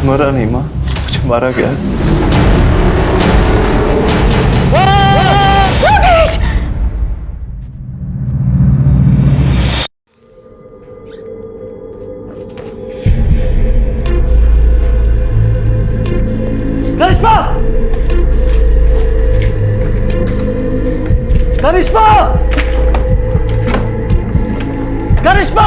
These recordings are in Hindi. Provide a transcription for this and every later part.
मरा नहीं माँ, कुछ मारा गया है। करिश्मा! करिश्मा! करिश्मा!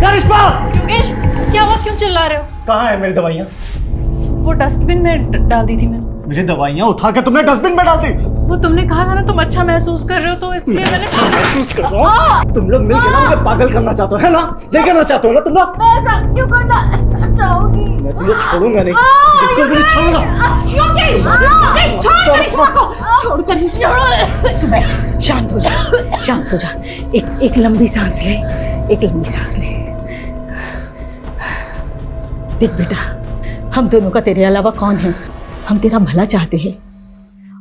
करिश्मा! योगेश, क्या हुआ? क्यों चिल्ला रहे हो? कहाँ है मेरी दवाइयाँ? वो डस्टबिन में डाल दी थी मैंने। मेरी दवाइयाँ उठा के तुमने डस्टबिन में डाल दी। वो तुमने कहा था ना तुम अच्छा महसूस कर रहे हो, तो इसलिए मैंने महसूस कर रहा हूँ। तुम लोग मिलकर ना मुझे पागल करना चाहते हो, है ना? ये करना चाहते हो ना तुम लोग? मैं ऐसा क्यों करना चाहूंगी? मैं तुझे छोड़ूंगा नहीं, बिल्कुल भी नहीं छोड़ूंगा। योगेश, योगेश, छोड़ करिश्मा को, छोड़ करिश्मा। तू बैठ, शांत हो जा, शांत हो जा। एक लंबी सांस ले, एक लंबी सांस ले। देख बेटा, हम दोनों का तेरे अलावा कौन है? हम तेरा भला चाहते हैं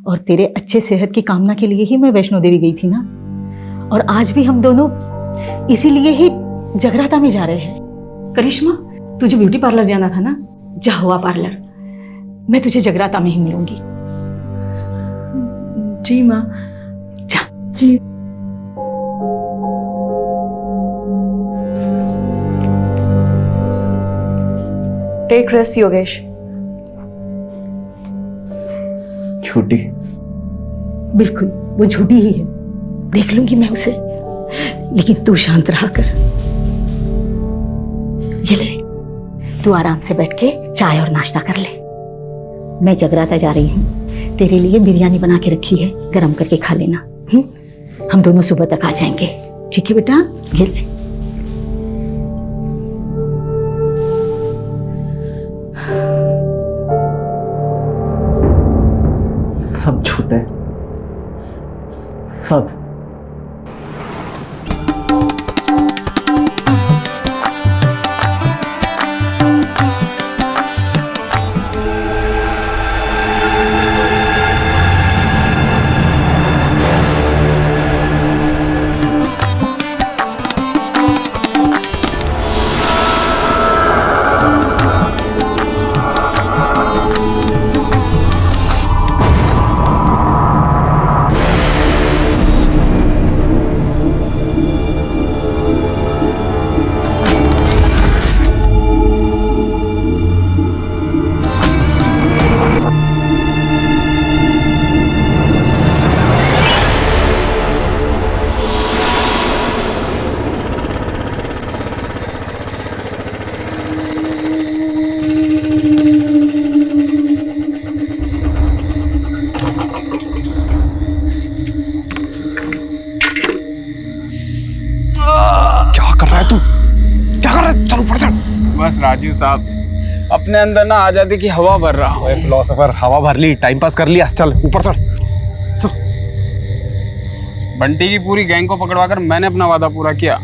और तेरे अच्छे सेहत की कामना के लिए ही मैं वैष्णो देवी गई थी ना। और आज भी हम दोनों इसीलिए ही जगराता में जा रहे हैं। करिश्मा, तुझे ब्यूटी पार्लर जाना था ना, जा हुआ पार्लर। मैं तुझे जगराता में ही मिलूंगी। जी माँ। जा। Take rest Yogesh. छुट्टी बिल्कुल, वो झूठी ही है, देख लूंगी मैं उसे, लेकिन तू शांत रहा कर। ये ले, तू आराम से बैठ के चाय और नाश्ता कर ले। मैं जगराता जा रही हूँ, तेरे लिए बिरयानी बना के रखी है, गरम करके खा लेना। हम दोनों सुबह तक आ जाएंगे, ठीक है बेटा? ये ले। सब झूठ है, सब। बस राजीव साहब, अपने अंदर ना आजादी की हवा भर रहा हूँ। फिलोसोफर, हवा भर ली, टाइम पास कर लिया, चल ऊपर चढ़। बंटी की पूरी गैंग को पकड़वाकर मैंने अपना वादा पूरा किया,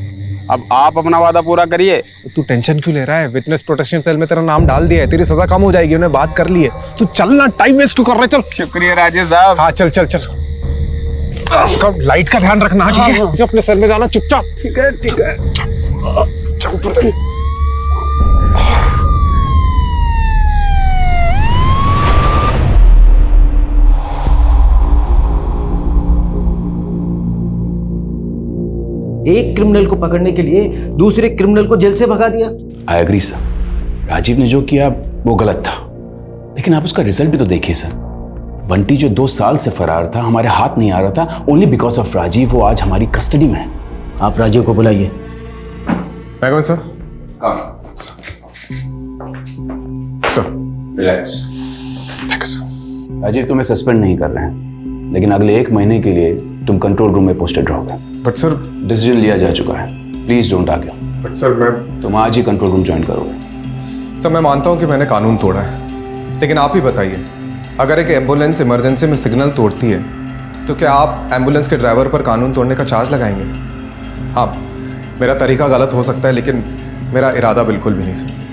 अब आप अपना वादा पूरा करिए। तू टेंशन क्यों ले रहा है? विटनेस प्रोटेक्शन सेल में तेरा नाम डाल दिया है, तेरी सजा कम हो जाएगी, उन्हें बात कर ली है। तू चलना, टाइम वेस्ट क्यों कर रहा है? चल। शुक्रिया राजीव साहब। हाँ चल चल चल। उसका लाइट का ध्यान रखना, ठीक है? अपने सेल में जाना चुपचाप। ठीक है ठीक है। चल ऊपर चल। एक क्रिमिनल को पकड़ने के लिए दूसरे क्रिमिनल को जेल से भगा दिया। आई एग्री सर, राजीव ने जो किया वो गलत था, लेकिन आप उसका रिजल्ट भी तो देखिए सर। बंटी जो 2 साल से फरार था, हमारे हाथ नहीं आ रहा था, ओनली बिकॉज ऑफ राजीव वो आज हमारी कस्टडी में है। आप राजीव को बुलाइए। Sir. Sir relax. Thank you sir. Rajiv तुम्हें सस्पेंड नहीं कर रहे हैं, लेकिन अगले 1 महीने के लिए तुम कंट्रोल रूम में पोस्टेड रहोगे। बट सर, डिसीजन लिया जा चुका है, please don't argue. But sir मैं तुम आज ही कंट्रोल रूम ज्वाइन करोगे। सर मैं मानता हूँ कि मैंने कानून तोड़ा है, लेकिन आप ही बताइए, अगर एक एम्बुलेंस इमरजेंसी में सिग्नल तोड़ती है तो क्या आप एम्बुलेंस के ड्राइवर पर कानून तोड़ने का चार्ज लगाएंगे? हाँ, मेरा तरीका गलत हो सकता है, लेकिन मेरा इरादा बिल्कुल भी नहीं सर।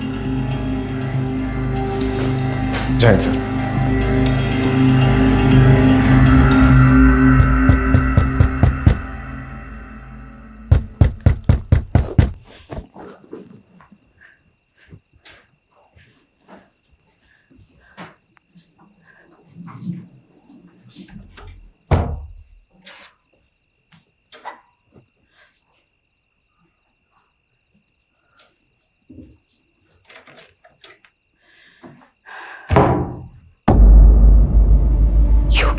जय हिंद सर।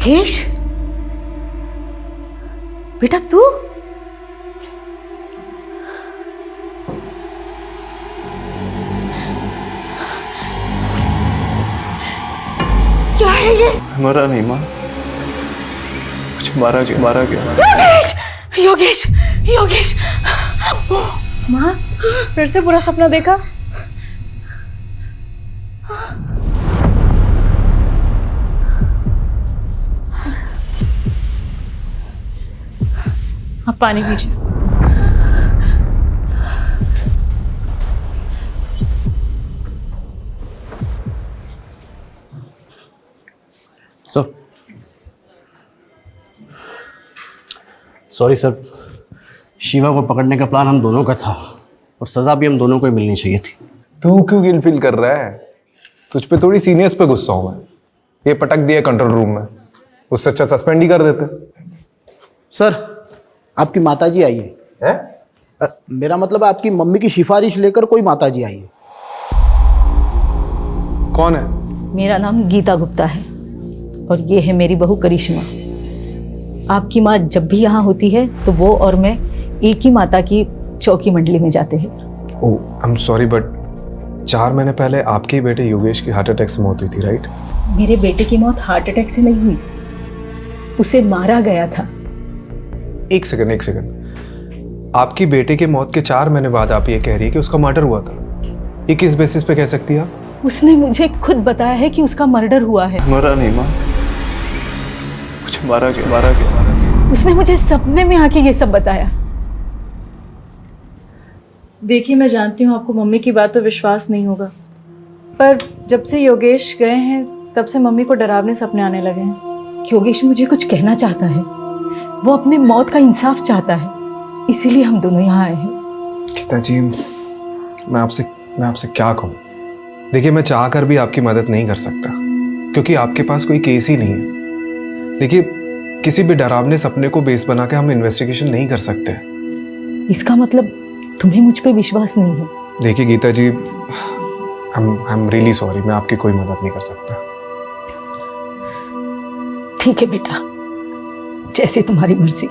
योगेश, बेटा तू? क्या है ये? मरा नहीं माँ, मुझे मारा गया। योगेश, योगेश, योगेश। माँ, फिर से बुरा सपना देखा? आप पानी पीजिए। सॉरी सर, शिवा को पकड़ने का प्लान हम दोनों का था और सजा भी हम दोनों को ही मिलनी चाहिए थी। तू क्यों गिल्ट फील कर रहा है? तुझ पे थोड़ी सीनियर्स पे गुस्सा हूं मैं। ये पटक दिया कंट्रोल रूम में, उससे अच्छा सस्पेंड ही कर देते। सर, आपकी माताजी आई है। मेरा मतलब है आपकी मम्मी की सिफारिश लेकर कोई माताजी आई है। कौन है? मेरा नाम गीता गुप्ता है और ये है मेरी बहू करिश्मा। आपकी माँ जब भी यहाँ होती है तो वो और मैं एक ही माता की चौकी मंडली में जाते हैं। ओह, आई एम सॉरी बट 4 महीने पहले आपके ही बेटे योगेश की हार्ट अटैक से मौत हुई थी, राइट? मेरे बेटे की मौत हार्ट अटैक से नहीं हुई, उसे मारा गया था। एक सेकंड। आपकी बेटे के मौत के 4 महीने बाद आप ये कह रही है कि उसका मर्डर हुआ था। ये किस बेसिस पे कह सकती है आप? उसने मुझे खुद बताया है कि उसका मर्डर हुआ है। मरा नहीं माँ, मुझे मारा गया। उसने मुझे सपने में आके ये सब बताया। देखिए, मैं जानती हूँ आपको मम्मी की बात तो विश्वास नहीं होगा, पर जब से योगेश गए हैं तब से मम्मी को डरावने सपने आने लगे हैं। योगेश मुझे कुछ कहना चाहता है, वो अपनी मौत का इंसाफ चाहता है, इसीलिए हम दोनों यहाँ आए हैं। गीता जी, मैं आपसे क्या कहूँ? देखिए, मैं चाह कर भी आपकी मदद नहीं कर सकता क्योंकि आपके पास कोई केस ही नहीं है। देखिए, किसी भी डरावने सपने को बेस बना के हम इन्वेस्टिगेशन नहीं कर सकते। इसका मतलब तुम्हें मुझ पे विश्वास नहीं है? देखिए गीता जी, आई एम रियली सॉरी, मैं आपकी कोई मदद नहीं कर सकता। ठीक है बेटा, जैसे तुम्हारी मर्जी।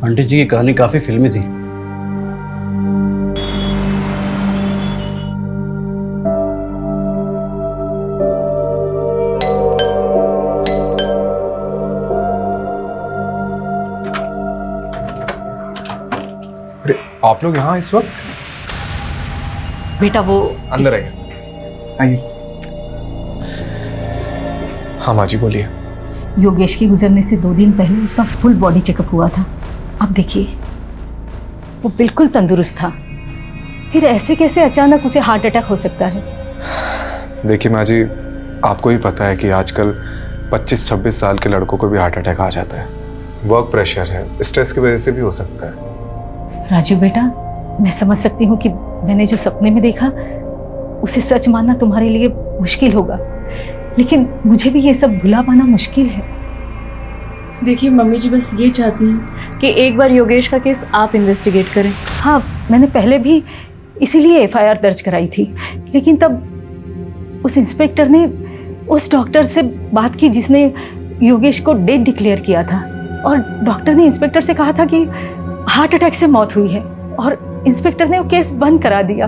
आंटी जी की कहानी काफी फिल्मी थी। अरे आप लोग यहाँ इस वक्त? बेटा वो अंदर आइए। हाँ माँ जी बोलिए। योगेश के गुजरने से 2 दिन पहले उसका फुल बॉडी चेकअप हुआ था। अब देखिए, वो बिल्कुल तंदुरुस्त था, फिर ऐसे कैसे अचानक उसे हार्ट अटैक हो सकता है? देखिए माँ जी, आपको ही पता है कि आजकल 25-26 साल के लड़कों को भी हार्ट अटैक आ जाता है। वर्क प्रेशर है, स्ट्रेस की वजह से भी हो सकता है। राजू बेटा, मैं समझ सकती हूँ कि मैंने जो सपने में देखा उसे सच मानना तुम्हारे लिए मुश्किल होगा, लेकिन मुझे भी ये सब भुला पाना मुश्किल है। देखिए मम्मी जी, बस ये चाहती हैं कि एक बार योगेश का केस आप इन्वेस्टिगेट करें। हाँ, मैंने पहले भी इसीलिए FIR दर्ज कराई थी, लेकिन तब उस इंस्पेक्टर ने उस डॉक्टर से बात की जिसने योगेश को डेड डिक्लेयर किया था, और डॉक्टर ने इंस्पेक्टर से कहा था कि हार्ट अटैक से मौत हुई है, और इंस्पेक्टर ने वो केस बंद करा दिया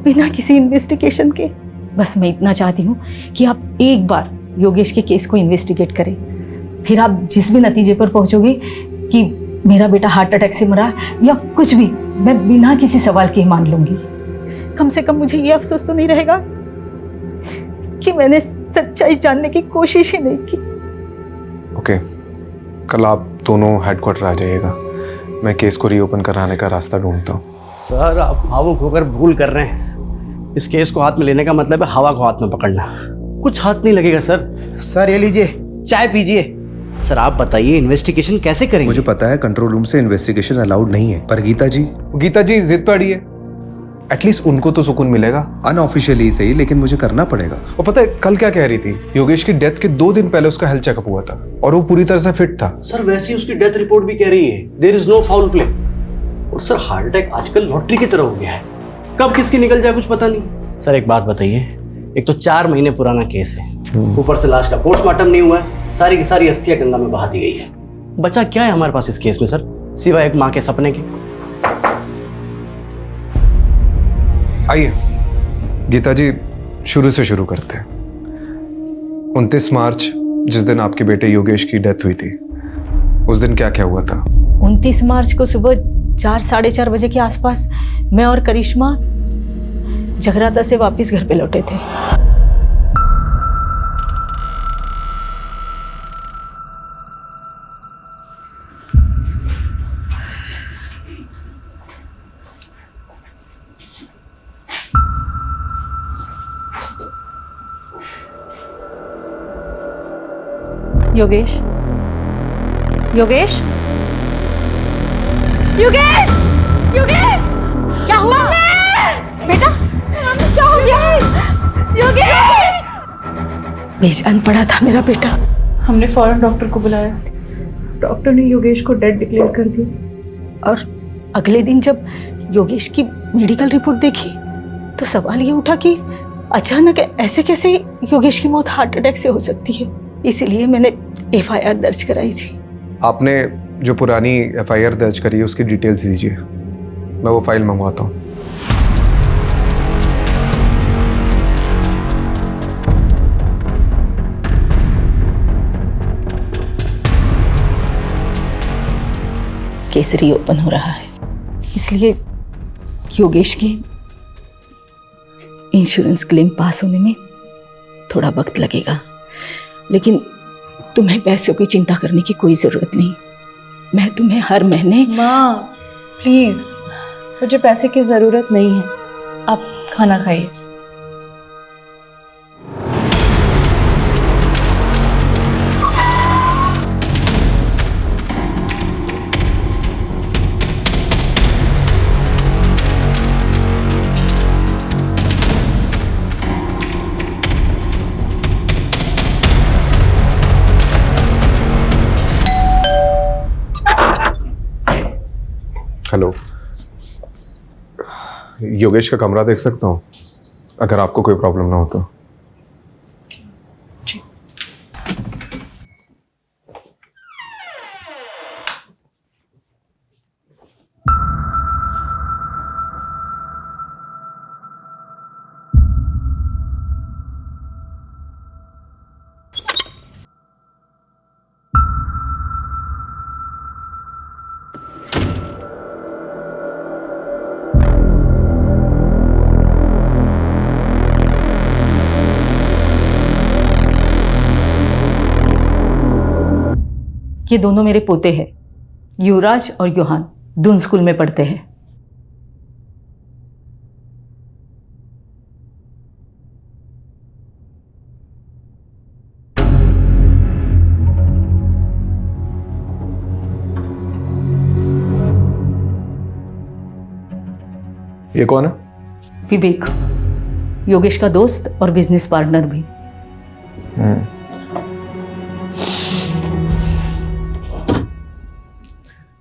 बिना किसी इन्वेस्टिगेशन के। बस मैं इतना चाहती हूँ कि आप एक बार योगेश के केस को इन्वेस्टिगेट करें, फिर आप जिस भी नतीजे पर पहुंचोगे कि मेरा बेटा हार्ट अटैक से मरा या कुछ भी, मैं बिना किसी सवाल के मान लूंगी। कम से कम मुझे ये अफसोस तो नहीं रहेगा कि मैंने सच्चाई जानने की कोशिश ही नहीं की। ओके, कल आप दोनों हेडक्वार्टर आ जाइएगा, मैं केस को रीओपन कराने का रास्ता ढूंढता हूँ। सर, आप भावुक होकर भूल कर रहे हैं। इस केस को हाथ में लेने का मतलब है हवा को हाथ में पकड़ना। कुछ हाथ नहीं लगेगा सर। सर ये लीजिए, चाय पीजिए। सर आप बताइए, इन्वेस्टिगेशन कैसे करेंगे? मुझे पता है कंट्रोल रूम से इन्वेस्टिगेशन अलाउड नहीं है, पर गीता जी जिद पे अड़ी है। एटलीस्ट उनको तो सुकून मिलेगा। अनऑफिशियली सही, लेकिन मुझे करना पड़ेगा। और पता है कल क्या कह रही थी, योगेश की डेथ के 2 दिन पहले उसका हेल्थ चेकअप हुआ था और वो पूरी तरह से फिट था। सर वैसे ही उसकी डेथ रिपोर्ट भी कह रही है there is no foul play. और सर हार्ट अटैक आजकल लॉटरी की तरह हो गया है, कब किसकी निकल जाए कुछ पता नहीं। सर एक बात बताइए, एक तो 4 महीने पुराना केस है, ऊपर से लाश का पोस्टमार्टम नहीं हुआ है, सारी की सारी अस्थियां गंगा में बहा दी गई है। बचा क्या है हमारे पास इस केस में सर, सिवाय एक माँ के सपने के। आइए गीता जी, शुरू से शुरू करते हैं। 29 मार्च जिस दिन आपके बेटे योगेश की डेथ हुई थी, उस दिन क्या क्या हुआ था? 29 मार्च को सुबह 4 साढ़े 4 बजे के आसपास मैं और करिश्मा जगराता से वापस घर पे लौटे थे। योगेश, योगेश, योगेश, योगेश, क्या हुआ बेटा? क्या हो गया? योगेश! बेजान पड़ा था मेरा बेटा। हमने फौरन डॉक्टर को बुलाया। डॉक्टर ने योगेश को डेड डिक्लेयर कर दिया। और अगले दिन जब योगेश की मेडिकल रिपोर्ट देखी तो सवाल ये उठा कि अचानक ऐसे कैसे योगेश की मौत हार्ट अटैक से हो सकती है। इसीलिए मैंने FIR दर्ज कराई थी। आपने जो पुरानी FIR दर्ज करी है उसकी डिटेल्स दीजिए, मैं वो फाइल मंगवाता हूँ। केस रीओपन हो रहा है, इसलिए योगेश के इंश्योरेंस क्लेम पास होने में थोड़ा वक्त लगेगा, लेकिन तुम्हें पैसों की चिंता करने की कोई जरूरत नहीं। मैं तुम्हें हर महीने। माँ प्लीज, मुझे पैसे की जरूरत नहीं है, आप खाना खाइए। हेलो, योगेश का कमरा देख सकता हूँ अगर आपको कोई प्रॉब्लम ना हो तो? ये दोनों मेरे पोते हैं, युवराज और योहान, दून स्कूल में पढ़ते हैं। ये कौन है? विवेक, योगेश का दोस्त और बिजनेस पार्टनर भी।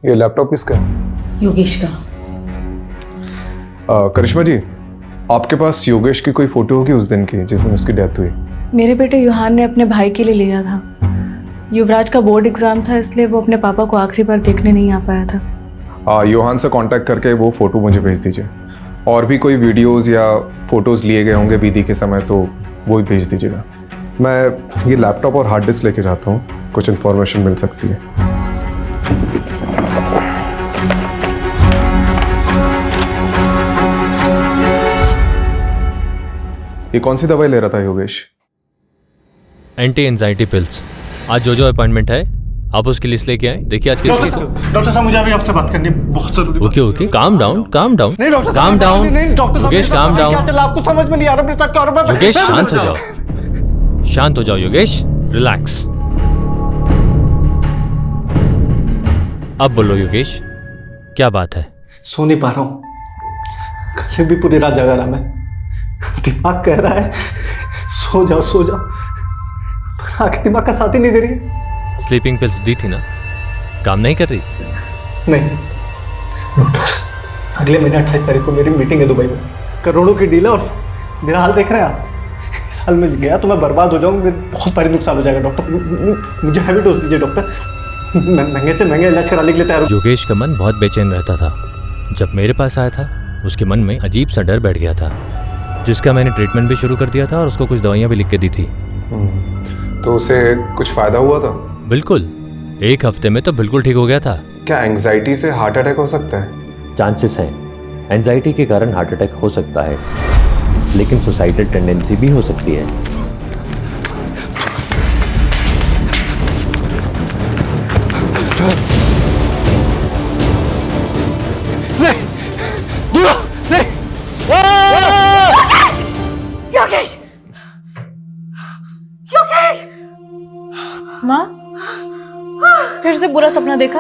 ये लैपटॉप किसका है? योगेश का। करिश्मा जी, आपके पास योगेश की कोई फोटो होगी उस दिन की जिस दिन उसकी डेथ हुई? मेरे बेटे युहान ने अपने भाई के लिए लिया था। युवराज का बोर्ड एग्जाम था, इसलिए वो अपने पापा को आखिरी बार देखने नहीं आ पाया था। योहान से कांटेक्ट करके वो फोटो मुझे भेज दीजिए। और भी कोई वीडियोस या फोटोज लिए गए होंगे विधि के समय तो वो भी भेज दीजिएगा। मैं ये लैपटॉप और हार्ड डिस्क लेके जाता हूँ, कुछ इन्फॉर्मेशन मिल सकती है। ये कौन सी दवाई ले रहा था योगेश? Anti anxiety pills. आज जो अपॉइंटमेंट है आप उसकी लिस्ट लेके आए। देखिए आज किसकी। डॉक्टर साहब, मुझे अभी आपसे बात करनी बहुत जरूरी। Okay okay, calm down calm down. नहीं डॉक्टर साहब, काम डाउन। नहीं डॉक्टर साहब, योगेश काम डाउन। क्या चला आपको समझ में नहीं आ रहा मेरे साथ क्या हो रहा है? योगेश शांत हो जाओ, शांत हो जाओ योगेश, रिलैक्स। अब बोलो योगेश, क्या बात है? सो नहीं पा रहा हूँ। फिर भी पूरी रात जगा रहा मैं। दिमाग कह रहा है सो जाओ सो जाओ, पर आंखें दिमाग का साथ ही नहीं दे रही। स्लीपिंग पिल्स दी थी ना, काम नहीं कर रही? नहीं डॉक्टर, अगले महीने 28 तारीख को मेरी मीटिंग है दुबई में, करोड़ों की डील है और मेरा हाल देख रहे हैं आप। इस साल में गया तो मैं बर्बाद हो जाऊंगा, बहुत भारी नुकसान हो जाएगा डॉक्टर। मुझे हैवी डोज दीजिए डॉक्टर, मैं महंगे से महंगा इलाज कराने के लिए तैयार हूँ। योगेश का मन बहुत बेचैन रहता था। जब मेरे पास आया था उसके मन में अजीब सा डर बैठ गया था, जिसका मैंने ट्रीटमेंट भी शुरू कर दिया था और उसको कुछ दवाइयाँ भी लिख के दी थी। तो उसे कुछ फायदा हुआ था? बिल्कुल, 1 हफ्ते में तो बिल्कुल ठीक हो गया था। क्या एंग्जाइटी से हार्ट अटैक हो सकता है? चांसेस हैं, एंजाइटी के कारण हार्ट अटैक हो सकता है, लेकिन सुसाइडल टेंडेंसी भी हो सकती है। योगेश! योगेश! माँ, फिर से बुरा सपना देखा?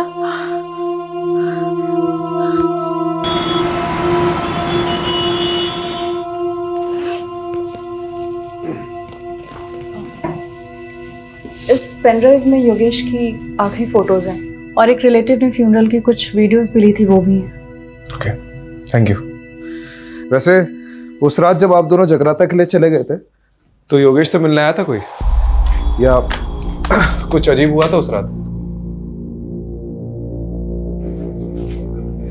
इस पेनड्राइव में योगेश की आखिरी फोटोज हैं और एक रिलेटिव ने फ्यूनरल की कुछ वीडियोस भी ली थी, वो भी हैं। Okay, thank you. वैसे उस रात जब आप दोनों जगराता के लिए चले गए थे तो योगेश से मिलने आया था कोई, या कुछ अजीब हुआ था उस रात?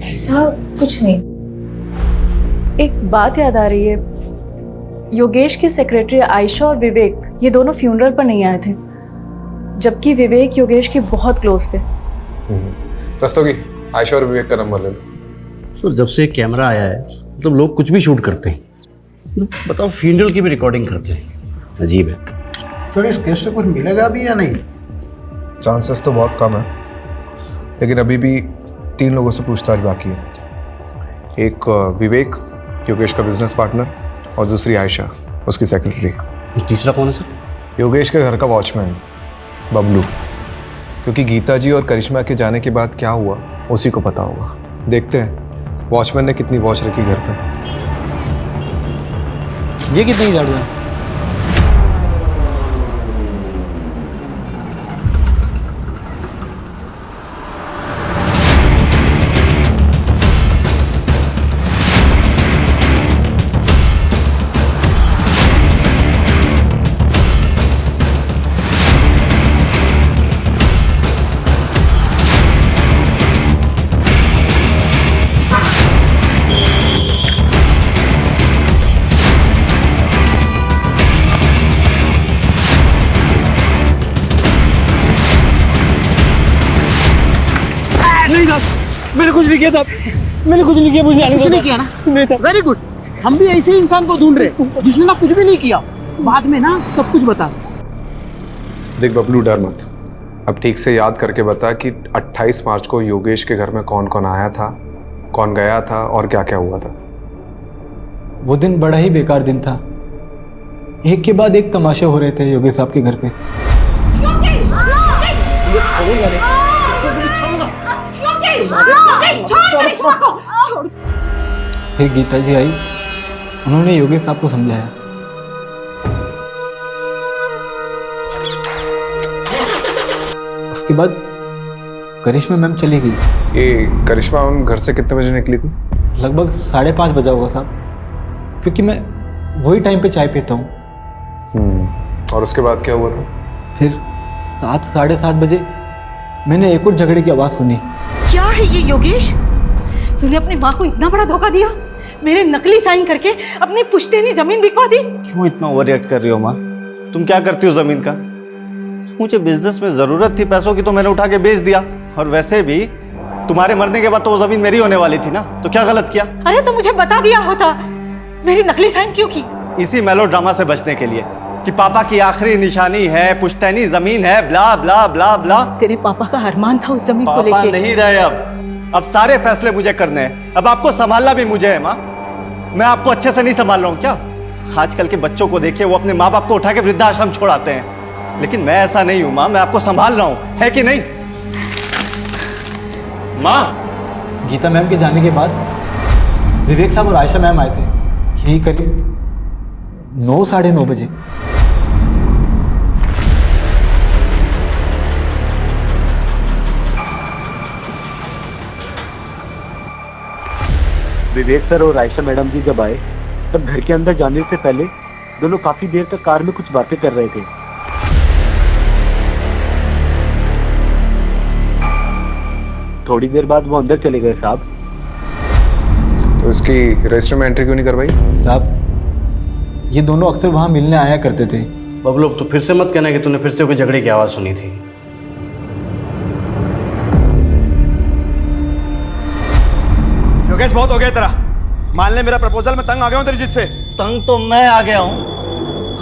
ऐसा कुछ नहीं। एक बात याद आ रही है, योगेश की सेक्रेटरी आयशा और विवेक ये दोनों फ्यूनरल पर नहीं आए थे, जबकि विवेक योगेश के बहुत क्लोज थे। रस्तोगी, आयशा और विवेक का नंबर ले लो। सर जब से कैमरा आया है मतलब लोग कुछ भी शूट करते हैं, बताओ फ्यूनरल की भी रिकॉर्डिंग करते हैं, अजीब है। सर इस केस से कुछ मिलेगा भी या नहीं? चांसेस तो बहुत कम है, लेकिन अभी भी 3 लोगों से पूछताछ बाकी है। एक विवेक, योगेश का बिजनेस पार्टनर, और दूसरी आयशा, उसकी सेक्रेटरी। तीसरा कौन है सर? योगेश के घर का वॉचमैन बबलू, क्योंकि गीता जी और करिश्मा के जाने के बाद क्या हुआ उसी को पता होगा। देखते हैं वॉचमैन ने कितनी वॉच रखी घर पे। ये कितने की झाड़ू है? मैंने कुछ नहीं किया था, मैंने कुछ नहीं किया, मुझे आने कुछ नहीं किया ना? नहीं था। वेरी गुड, हम भी ऐसे ही इंसान को ढूंढ रहे जिसने ना कुछ भी नहीं किया, बाद में ना सब कुछ बता। देख बबलू, डर मत, अब ठीक से याद करके बता कि 28 मार्च को योगेश के घर में कौन कौन आया था, कौन गया था और क्या क्या हुआ था। वो दिन बड़ा ही बेकार दिन था, एक के बाद एक तमाशे हो रहे थे योगेश साहब के घर पे। फिर गीता जी आई, उन्होंने योगेश साहब को समझाया। उसके बाद करिश्मा मैम चली गई। ये करिश्मा मैम घर से कितने बजे निकली थी? लगभग 5:30 बजा होगा साहब, क्योंकि मैं वही टाइम पे चाय पीता हूँ। और उसके बाद क्या हुआ था? फिर 7, 7:30 बजे मैंने एक और झगड़े की आवाज़ सुनी। क्या है ये योगेश? तूने अपनी माँ को इतना बड़ा धोखा दिया, मेरे नकली साइन करके अपनी पुश्तैनी जमीन बिकवा दी। क्यों इतना ओवर रिएक्ट कर रही हो माँ? तुम क्या करती हो जमीन का? मुझे बिजनेस में जरूरत थी पैसों की तो मैंने उठा के बेच दिया, और वैसे भी तुम्हारे मरने के बाद तो वो जमीन मेरी होने वाली थी ना, तो क्या गलत किया? अरे तो मुझे बता दिया होता, मेरी नकली साइन क्यों की? इसी मेलोड्रामा से बचने के लिए कि पापा की आखिरी निशानी है, पुश्तैनी जमीन है, ब्ला ब्ला ब्ला ब्ला। तेरे पापा का अरमान था उस जमीन को पापा लेके। नहीं रहे अब सारे फैसले मुझे करने हैं, अब आपको संभालना भी मुझे है माँ। मैं आपको अच्छे से नहीं संभाल रहा हूँ क्या? आजकल के बच्चों को देखिए, वो अपने माँ बाप को उठा के वृद्धाश्रम छोड़ाते हैं, लेकिन मैं ऐसा नहीं हूँ माँ, मैं आपको संभाल रहा हूँ, है कि नहीं माँ? गीता मैम के जाने के बाद विवेक साहब और आयशा मैम आए थे, यही करीब 9 साढ़े 9 बजे। विवेक सर और आयशा मैडम जी जब आए तब घर के अंदर जाने से पहले दोनों काफी देर तक कार में कुछ बातें कर रहे थे। थोड़ी देर बाद वो अंदर चले गए साहब। तो इसकी रजिस्टर में एंट्री क्यों नहीं करवाई? साहब ये दोनों अक्सर वहाँ मिलने आया करते थे। बबलू तो फिर से मत कहना कि तूने फिर से कोई झगड़े की आवाज़ सुनी थी। योगेश बहुत हो गया तेरा। मान ले मेरा प्रपोजल, मैं तंग आ गया हूं तेरी जिद से। तंग तो मैं आ गया हूं,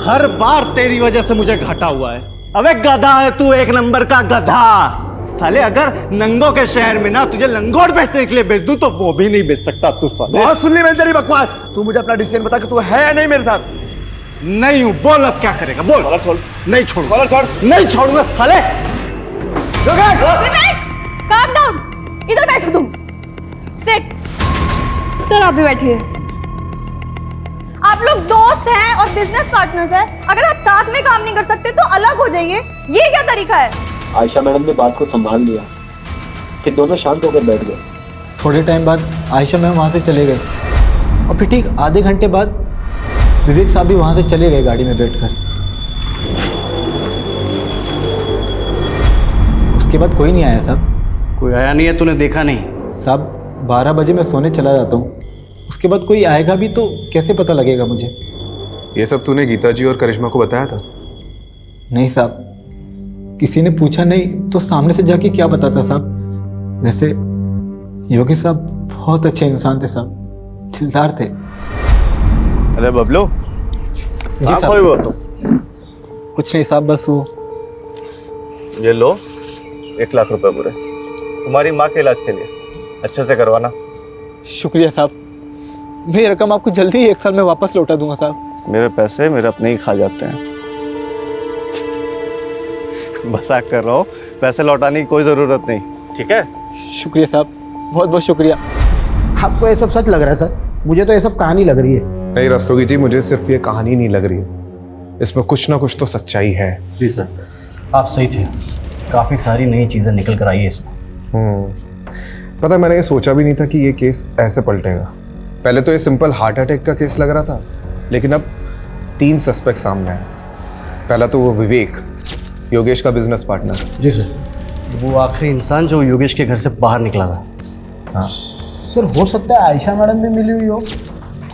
हर बार तेरी वजह से मुझे घाटा हुआ है। अबे गधा है तू, एक नंबर का गधा। साले अगर नंगों के शहर में ना तुझे लंगोट बेचने के लिए भेज दूं तो वो भी नहीं बेच सकता तू। साले बहुत सुन ली मैंने तेरी बकवास। तू मुझे अपना डिसीजन बता कि तू है या नहीं मेरे साथ। नहीं हूं, बोल अब क्या करेगा बोल। कॉलर छोड़। नहीं छोड़ूंगा। कॉलर छोड़। नहीं छोड़ूंगा साले। विवेक, calm down, इधर बैठो तुम। सिट। सर आप भी बैठिए। आप लोग दोस्त हैं और बिजनेस पार्टनर्स हैं। अगर आप साथ में काम नहीं कर सकते तो अलग हो जाइए। ये क्या तरीका है? आयशा मैडम ने बात को संभाल लिया, फिर दोनों शांत होकर बैठ गए। थोड़े टाइम बाद आयशा मैम वहाँ से चले गए और फिर ठीक आधे घंटे बाद विवेक साहब भी वहाँ से चले गए गाड़ी में बैठकर। उसके बाद कोई नहीं आया साहब। कोई आया नहीं है? तूने देखा नहीं? साहब 12 बजे मैं सोने चला जाता हूँ, उसके बाद कोई आएगा भी तो कैसे पता लगेगा मुझे? ये सब तूने गीता जी और करिश्मा को बताया था? नहीं साहब, किसी ने पूछा नहीं तो सामने से जाके क्या बताता साहब। वैसे योगी साहब बहुत अच्छे इंसान थे साहब, दिलदार थे। अरे बबलू जी कोई साहब। वो तो कुछ नहीं साहब, बस वो। ये लो 1 लाख रुपए पूरे तुम्हारी माँ के इलाज के लिए, अच्छे से करवाना। शुक्रिया साहब, मैं ये रकम आपको जल्दी ही 1 साल में वापस लौटा दूंगा साहब। मेरे पैसे मेरे अपने ही खा जाते हैं। मजाक कर रहा हूँ, पैसे लौटाने की कोई जरूरत नहीं, ठीक है? शुक्रिया साहब, बहुत बहुत शुक्रिया। आपको ये सब सच लग रहा है सर? मुझे तो ये सब कहानी लग रही है। नहीं रस्तोगी जी, मुझे सिर्फ ये कहानी नहीं लग रही है, इसमें कुछ ना कुछ तो सच्चाई है। जी सर, आप सही थे। काफ़ी सारी नई चीज़ें निकल कर आई है इसमें। पता है मैंने ये सोचा भी नहीं था कि ये केस ऐसे पलटेगा। पहले तो ये सिंपल हार्ट अटैक का केस लग रहा था, लेकिन अब 3 सस्पेक्ट सामने आए। पहला तो वो विवेक, योगेश का बिजनेस पार्टनर। जी सर, वो आखिरी इंसान जो योगेश के घर से बाहर निकला था। हाँ सर हो सकता है आयशा मैडम भी मिली हुई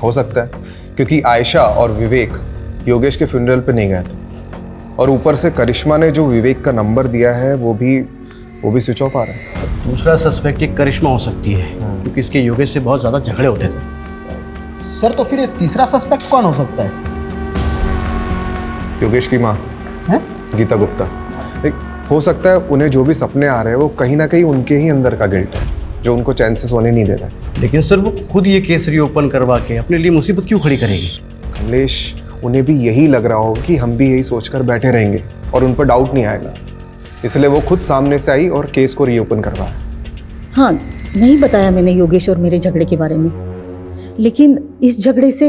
हो सकता है, क्योंकि आयशा और विवेक योगेश के फ्यूनरल पे नहीं गए थे, और ऊपर से करिश्मा ने जो विवेक का नंबर दिया है वो भी स्विच ऑफ आ रहा है। दूसरा सस्पेक्ट एक करिश्मा हो सकती है, क्योंकि इसके योगेश से बहुत ज़्यादा झगड़े होते थे। सर तो फिर तीसरा सस्पेक्ट कौन हो सकता है? योगेश की माँ हैं? गीता गुप्ता। हो सकता है उन्हें जो भी सपने आ रहे हैं वो कहीं ना कहीं उनके ही अंदर का गिल्ट है, जो उनको चैन से सोने नहीं दे रहा है। लेकिन सर वो खुद ये केस रीओपन करवा के अपने लिए मुसीबत क्यों खड़ी करेगी? कमलेश, उन्हें भी यही लग रहा हो कि हम भी यही सोचकर बैठे रहेंगे और उन पर डाउट नहीं आएगा, इसलिए वो खुद सामने से आई और केस को रीओपन करवाया। हाँ, नहीं बताया मैंने योगेश और मेरे झगड़े के बारे में, लेकिन इस झगड़े से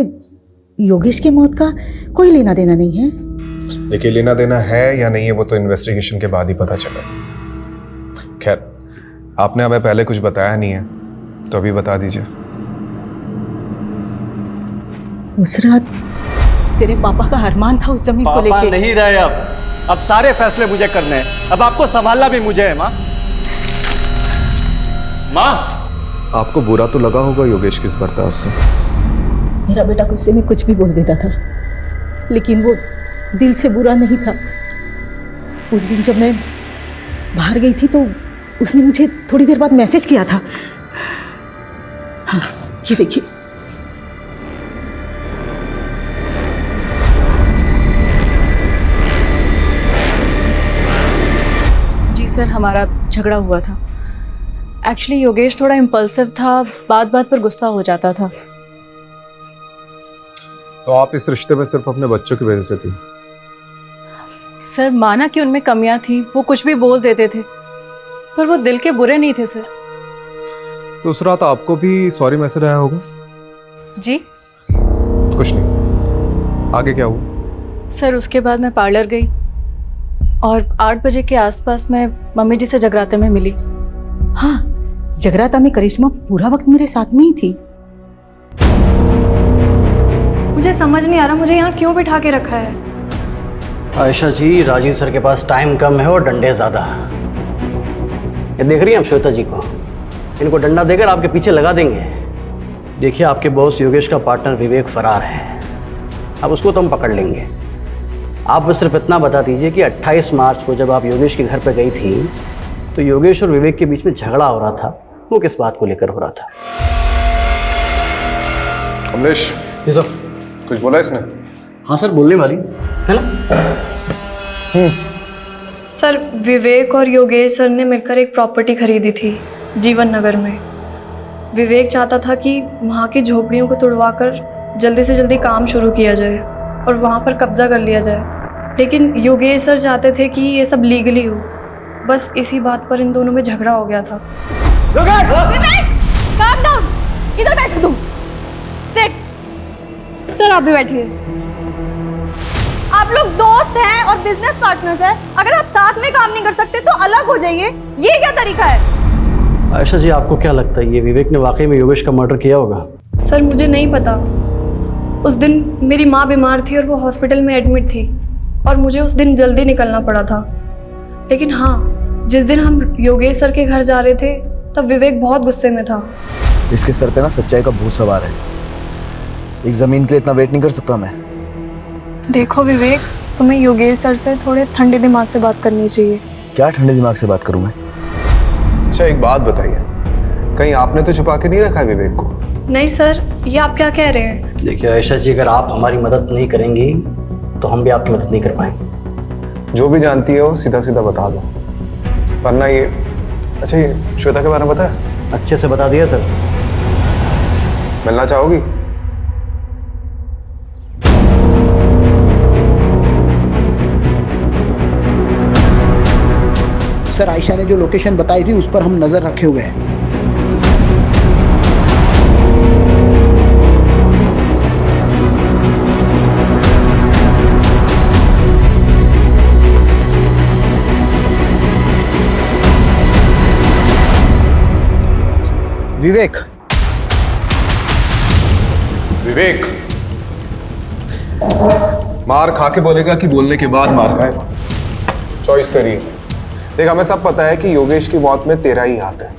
योगेश की मौत का कोई लेना देना नहीं है। देखिए, लेना देना है या नहीं है वो तो इन्वेस्टिगेशन के बाद ही पता चला। खैर, आपने हमें पहले कुछ बताया नहीं है तो अभी बता दीजिए। उस रात तेरे पापा का अरमान था उस जमीन को पापा लेके। नहीं रहे अब सारे फैसले मुझे करने हैं। अब आपको संभालना भी मुझे है। माँ आपको बुरा तो लगा होगा योगेश किस बर्ताव से। मेरा बेटा गुस्से में कुछ भी बोल देता था, लेकिन वो दिल से बुरा नहीं था। उस दिन जब मैं बाहर गई थी तो उसने मुझे थोड़ी देर बाद मैसेज किया था। हाँ, ये देखिए। जी सर, हमारा झगड़ा हुआ था। एक्चुअली योगेश थोड़ा इम्पल्सिव था, बात बात पर गुस्सा हो जाता था। तो आप इस रिश्ते में सिर्फ अपने बच्चों की वजह से थी? सर माना कि उनमें कमियां थी, वो कुछ भी बोल देते थे, पर वो दिल के बुरे नहीं थे सर। तो उस रात आपको भी सॉरी मैसेज आया होगा? जी कुछ नहीं, आगे क्या हुआ? सर, उसके बाद मैं पार्लर गई और 8 बजे के आसपास मैं मम्मी जी से जगराते में मिली। हाँ, जगराता में करिश्मा पूरा वक्त मेरे साथ में ही थी। मुझे समझ नहीं आ रहा मुझे यहाँ क्यों बिठा के रखा है। आयशा जी, राजीव सर के पास टाइम कम है और डंडे ज़्यादा। ये देख रही हैं आप श्वेता जी को? इनको डंडा देकर आपके पीछे लगा देंगे। देखिए, आपके बॉस योगेश का पार्टनर विवेक फरार है। अब उसको तो हम पकड़ लेंगे। आप बस सिर्फ इतना बता दीजिए कि 28 मार्च को जब आप योगेश के घर पर गई थी तो योगेश और विवेक के बीच में झगड़ा हो रहा था, वो किस बात को लेकर हो रहा था? कमलेश, जी सर। कुछ बोला इसने? हाँ सर, बोलने वाली है ना। सर, विवेक और योगेश सर ने मिलकर एक प्रॉपर्टी खरीदी थी जीवन नगर में। विवेक चाहता था कि वहाँ की झोपड़ियों को तुड़वाकर जल्दी से जल्दी काम शुरू किया जाए और वहाँ पर कब्जा कर लिया जाए, लेकिन योगेश सर चाहते थे कि ये सब लीगली हो। बस इसी बात पर इन दोनों में झगड़ा हो गया था। विवेक, calm down, इधर बैठ तुम। सिट। सर, आप भी बैठिए। आप लोग दोस्त हैं और बिजनेस पार्टनर्स हैं। अगर आप साथ में काम नहीं कर सकते तो अलग हो जाइए। ये क्या तरीका है? आयशा जी, आपको क्या लगता है ये विवेक ने वाकई में योगेश का मर्डर किया होगा? सर, मुझे नहीं पता। उस दिन मेरी माँ बीमार थी और वो हॉस्पिटल में एडमिट थी और मुझे उस दिन जल्दी निकलना पड़ा था। लेकिन हाँ, जिस दिन हम योगेश सर के घर जा रहे थे तब विवेक बहुत गुस्से में था। इसके सर पे ना सच्चाई का भूत सवार है। एक जमीन के लिए इतना वेट नहीं कर सकता मैं। देखो विवेक, तुम्हें योगेश सर से थोड़े ठंडे दिमाग से बात करनी चाहिए। क्या ठंडे दिमाग से बात करूं मैं? अच्छा, एक बात बताइए, कहीं आपने तो छुपा के नहीं रखा है विवेक को? नहीं सर, ये आप क्या कह रहे हैं? देखिए आयशा जी, अगर आप हमारी मदद नहीं करेंगी तो हम भी आपकी मदद नहीं कर पाएंगे। जो भी जानती है वो सीधा सीधा बता दो, वरना ये। अच्छा, ये श्वेता के बारे में पता है? अच्छे से बता दिया सर। मिलना चाहोगी? सर, आयशा ने जो लोकेशन बताई थी उस पर हम नजर रखे हुए हैं। विवेक, विवेक मार खा के बोलेगा कि बोलने के बाद मार खाएगा? चॉइस तेरी। देख, हमें सब पता है कि योगेश की मौत में तेरा ही हाथ है।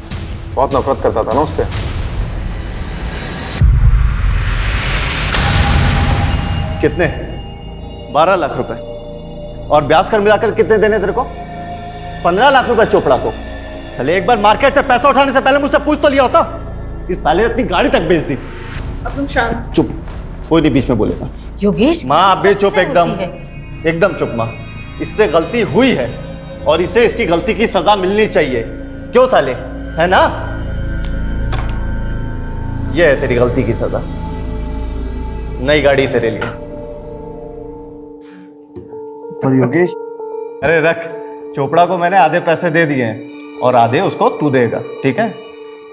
बहुत नफरत करता था ना उससे। कितने? 12 लाख रुपए। और ब्याज कर मिलाकर कितने देने तेरे को? 15 लाख रुपए चोपड़ा को। चले, एक बार मार्केट से पैसा उठाने से पहले मुझसे पूछ तो लिया होता। इस साले ने अपनी गाड़ी तक बेच दी। अब तुम शांत। चुप, कोई नहीं बीच में बोलेगा। योगेश, माँ आप भी चुप, एकदम चुप माँ। इससे गलती हुई है और इसे इसकी गलती की सजा मिलनी चाहिए। क्यों साले, है ना? यह है तेरी गलती की सजा। नई गाड़ी तेरे लिए। पर योगेश, अरे रख, चोपड़ा को मैंने आधे पैसे दे दिए हैं और आधे उसको तू देगा, ठीक है?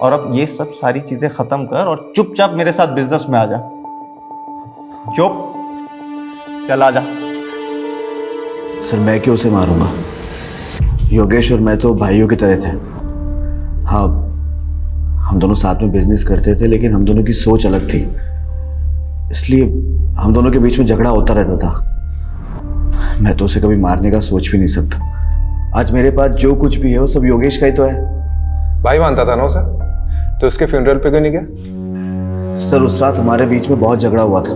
और अब ये सब सारी चीजें खत्म कर और चुपचाप मेरे साथ बिजनेस में आ जा। चुप, चल आ जा। सर, मैं क्यों उसे मारूंगा? योगेश और मैं तो भाइयों की तरह थे। हाँ, हम दोनों साथ में बिजनेस करते थे, लेकिन हम दोनों की सोच अलग थी, इसलिए हम दोनों के बीच में झगड़ा होता रहता था। मैं तो उसे कभी मारने का सोच भी नहीं सकता। आज मेरे पास जो कुछ भी है वो सब योगेश का ही तो है। भाई मानता था ना उसे, तो उसके फ्यूनरल पे क्यों नहीं गया? सर, उस रात हमारे बीच में बहुत झगड़ा हुआ था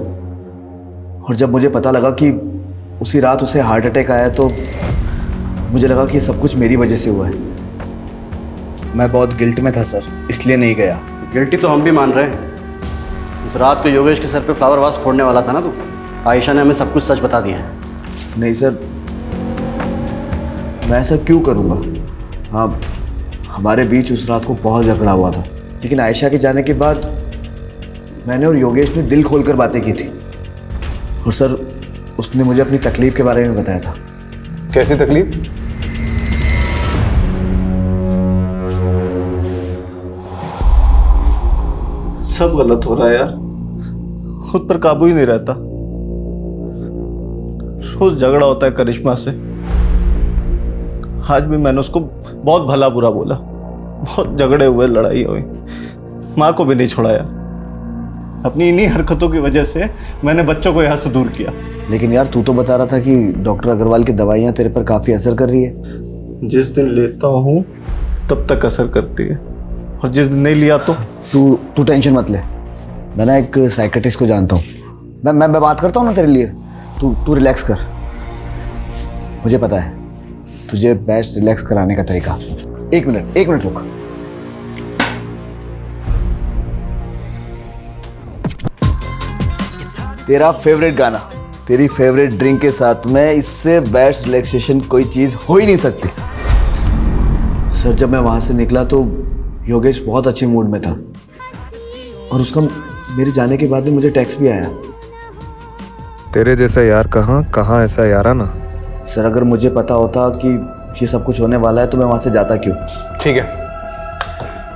और जब मुझे पता लगा कि उसी रात उसे हार्ट अटैक आया तो मुझे लगा कि सब कुछ मेरी वजह से हुआ है। मैं बहुत गिल्ट में था सर, इसलिए नहीं गया। गिल्टी तो हम भी मान रहे हैं। उस रात को योगेश के सर पे फ्लावर वास फोड़ने वाला था ना तू। आयशा ने हमें सब कुछ सच बता दिया है। नहीं सर, मैं ऐसा क्यों करूँगा? हाँ, हमारे बीच उस रात को बहुत झगड़ा हुआ था, लेकिन आयशा के जाने के बाद मैंने और योगेश ने दिल खोलकर बातें की थी। और सर, उसने मुझे अपनी तकलीफ के बारे में बताया था। कैसी तकलीफ? सब गलत हो रहा है यार। खुद पर काबू ही नहीं रहता। रोज झगड़ा होता है करिश्मा से। आज भी मैंने उसको बहुत भला बुरा बोला, बहुत झगड़े हुए, लड़ाई हुई, माँ को भी नहीं छोड़ाया। अपनी इन्हीं हरकतों की वजह से मैंने बच्चों को यहाँ से दूर किया। लेकिन यार तू तो बता रहा था कि डॉक्टर अग्रवाल की दवाइयाँ तेरे पर काफ़ी असर कर रही है। जिस दिन लेता हूँ तब तक असर करती है, और जिस दिन नहीं लिया तो तू टेंशन मत ले। मैं ना एक साइकेट्रिस्ट को जानता हूँ। मैं बात करता हूँ ना तेरे लिए। तू रिलैक्स कर। मुझे पता है तुझे बेस्ट रिलैक्स कराने का तरीका। एक मिनट रुक। तेरा फेवरेट गाना, तेरी फेवरेट ड्रिंक के साथ में इससे बेस्ट रिलैक्सेशन कोई चीज़ हो ही नहीं सकती। सर जब मैं वहाँ से निकला तो योगेश बहुत अच्छे मूड में था, और उसका मेरे जाने के बाद में मुझे टेक्स्ट भी आया। तेरे जैसा यार कहाँ ऐसा यार आना। सर अगर मुझे पता होता कि ये सब कुछ होने वाला है तो मैं वहाँ से जाता क्यों। ठीक है,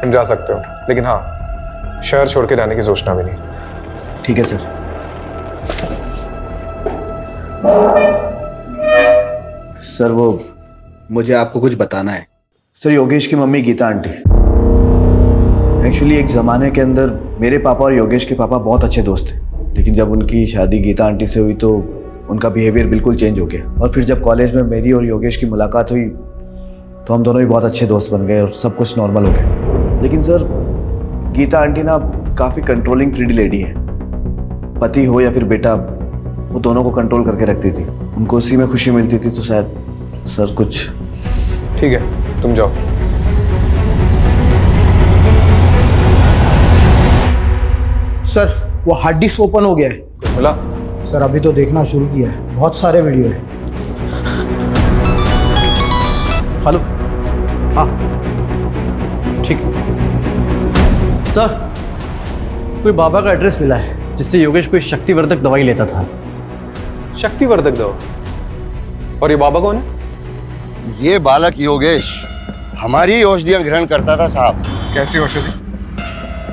तुम जा सकते हो, लेकिन हाँ शहर छोड़ के जाने की सोचना भी नहीं। ठीक है सर। सर वो मुझे आपको कुछ बताना है। सर योगेश की मम्मी गीता आंटी, एक्चुअली एक ज़माने के अंदर मेरे पापा और योगेश के पापा बहुत अच्छे दोस्त थे, लेकिन जब उनकी शादी गीता आंटी से हुई तो उनका बिहेवियर बिल्कुल चेंज हो गया। और फिर जब कॉलेज में मेरी और योगेश की मुलाकात हुई तो हम दोनों भी बहुत अच्छे दोस्त बन गए और सब कुछ नॉर्मल हो गया। लेकिन सर गीता आंटी ना काफ़ी कंट्रोलिंग फ्रीडी लेडी है। पति हो या फिर बेटा, वो दोनों को कंट्रोल करके रखती थी। उनको उसी में खुशी मिलती थी। तो शायद सर कुछ। ठीक है तुम जाओ। सर वो हार्ड डिस्क ओपन हो गया है। कुछ मिला? सर अभी तो देखना शुरू किया है, बहुत सारे वीडियो है। हेलो, हाँ ठीक। सर कोई बाबा का एड्रेस मिला है जिससे योगेश कोई शक्तिवर्धक दवाई लेता था। शक्तिवर्धक दवा? और ये बाबा कौन है? ये बालक योगेश हमारी औषधियां ग्रहण करता था साहब। कैसी औषधि?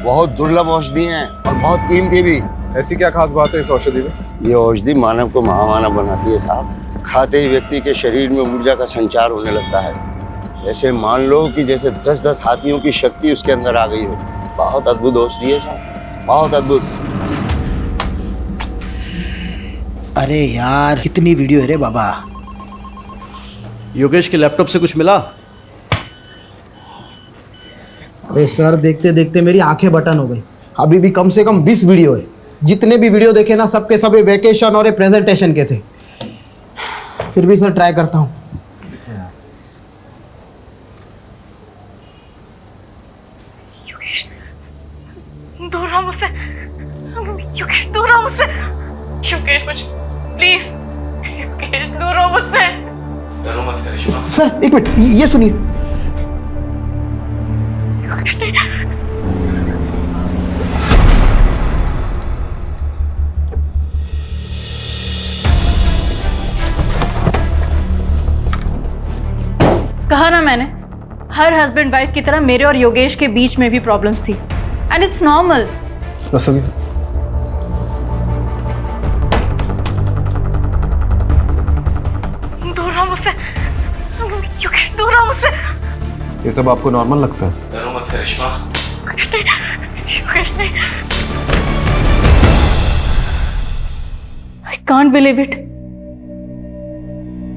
बहुत दुर्लभ औषधि हैं और बहुत कीमती भी। ऐसी क्या खास बात है इस औषधि में? ये औषधि मानव को महामानव बनाती है साहब। खाते ही व्यक्ति के शरीर में ऊर्जा का संचार होने लगता है। ऐसे मान लो कि जैसे 10-10 हाथियों की शक्ति उसके अंदर आ गई हो। बहुत अद्भुत औषधि है साहब, बहुत अद्भुत। अरे यार कितनी वीडियो है रे बाबा। योगेश के लैपटॉप से कुछ मिला? अरे सर देखते देखते मेरी आंखें बटन हो गई। अभी भी कम से कम 20 वीडियो है। जितने भी वीडियो देखे ना सबके सब वेकेशन और प्रेजेंटेशन के थे। फिर भी सर ट्राई करता हूँ। दूर रहो मुझसे, योगेश दूर रहो मुझसे। योगेश मुझे प्लीज, योगेश दूर रहो मुझसे। सर एक मिनट ये सुनिए। कहा ना मैंने, हर हस्बैंड वाइफ की तरह मेरे और योगेश के बीच में भी प्रॉब्लम्स थी, एंड इट्स नॉर्मल। दूर रहो मुझसे, योगेश दूर रहो मुझसे। ये सब आपको नॉर्मल लगता है? डरो मत करिश्मा। योगेश नहीं। I can't believe it।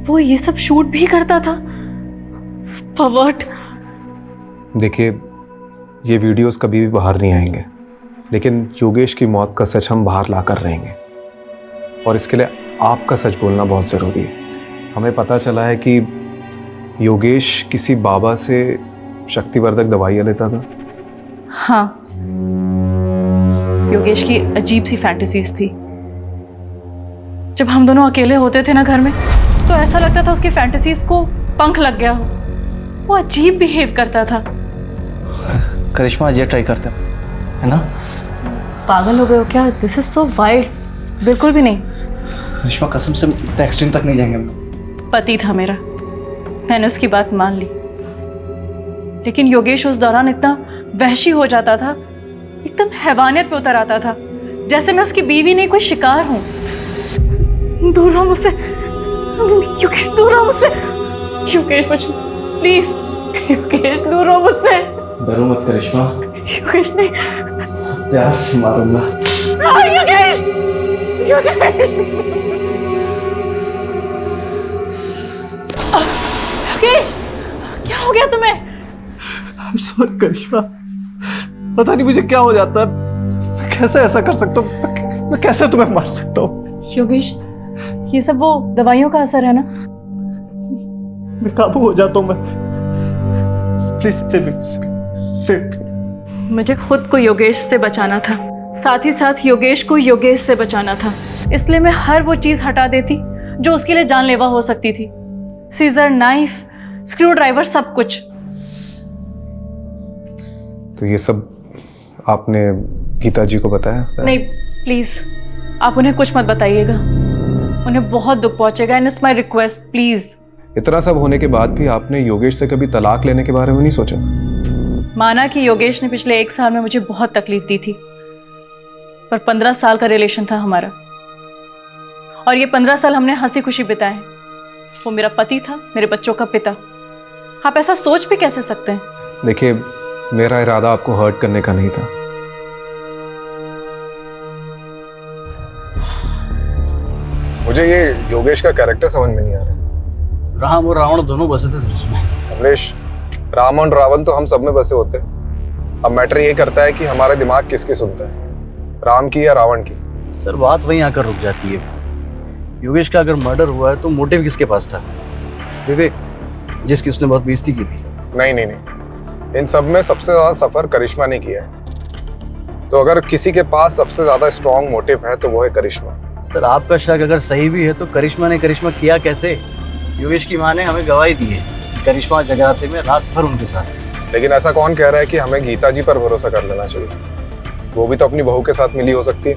वो ये सब शूट भी करता था। परवर्ट। देखिए ये वीडियोस कभी भी बाहर नहीं आएंगे, लेकिन योगेश की मौत का सच हम बाहर ला कर रहेंगे, और इसके लिए आपका सच बोलना बहुत ज़रूरी है। हमें पता चला है कि योगेश किसी बाबा से शक्तिवर्धक दवाइयाँ लेता था। हाँ, योगेश की अजीब सी फैंटेसीज थी। जब हम दोनों अकेले होते थे ना घर में, तो ऐसा लगता था उसकी फैंटेसीज को पंख लग गया हो। वो अजीब बिहेव करता था। करिश्मा आज ये ट्राई करते है ना? पागल हो गए हो क्या? This is so wild. बिल्कुल भी नहीं। करिश्मा कसम से एक्सट्रीम तक नहीं जाएंगे। पति था मेरा, मैंने उसकी बात मान ली, लेकिन योगेश उस दौरान इतना वहशी हो जाता था, एकदम हैवानियत पे उतर आता था। जैसे मैं उसकी बीवी नहीं कोई शिकार हूँ। दूर रहो मुझसे योगेश, दूर रहो मुझसे योगेश, मुझे प्लीज योगेश, दूर रहो मुझसे। डरो मत करिश्मा, योगेश नहीं, प्यार से मारूंगा। योगेश, योगेश, योगेश, क्या हो गया तुम्हें? सॉरी करिश्मा, पता नहीं मुझे क्या हो जाता है। मैं कैसे ऐसा कर सकता हूँ? मैं कैसे तुम्हें मार सकता हूँ? योगेश, ये सब वो दवाइयों का असर है ना? मैं काबू हो जाता हूँ मैं। Please save. मुझे खुद को योगेश से बचाना था, साथ ही साथ योगेश को योगेश से बचाना था। इसलिए मैं हर वो चीज हटा देती जो उसके लिए जानलेवा हो सकती थी। सीजर, नाइफ, स्क्रू ड्राइवर, सब कुछ। तो ये सब आपने गीता जी को बताया? नहीं प्लीज, आप उन्हें कुछ मत बताइएगा, उन्हें बहुत दुख पहुंचेगा। And it's my request, please. इतना सब होने के बाद भी आपने योगेश से कभी तलाक लेने के बारे में नहीं सोचा? माना कि योगेश ने पिछले 1 साल में मुझे बहुत तकलीफ दी थी, पर 15 साल का रिलेशन था हमारा, और ये 15 साल हमने हंसी खुशी बिताए। वो मेरा पति था, मेरे बच्चों का पिता। आप ऐसा सोच भी कैसे सकते हैं? देखिए, मेरा इरादा आपको हर्ट करने का नहीं था। मुझे ये योगेश का कैरेक्टर समझ में नहीं आ रहा। राम और रावण दोनों बसे थे सर उसमें। अमरीश, राम और रावण तो हम सब में बसे होते हैं। अब मैटर ये करता है कि हमारा दिमाग किसकी सुनता है, राम की या रावण की। सर बात वहीं आकर रुक जाती है। योगेश का अगर मर्डर हुआ है तो मोटिव किसके पास था? विवेक, जिसकी उसने बहुत बेइज्जती की थी। नहीं नहीं नहीं, इन सब में सबसे ज्यादा सफर करिश्मा ने किया है। तो अगर किसी के पास सबसे ज्यादा स्ट्रॉन्ग मोटिव है तो वो है करिश्मा। सर आपका शक अगर सही भी है तो करिश्मा ने करिश्मा किया कैसे? योगेश की माँ ने हमें गवाही दी है, करिश्मा जगराते में रात भर उनके साथ। लेकिन ऐसा कौन कह रहा है कि हमें गीता जी पर भरोसा कर लेना चाहिए? वो भी तो अपनी बहू के साथ मिली हो सकती है।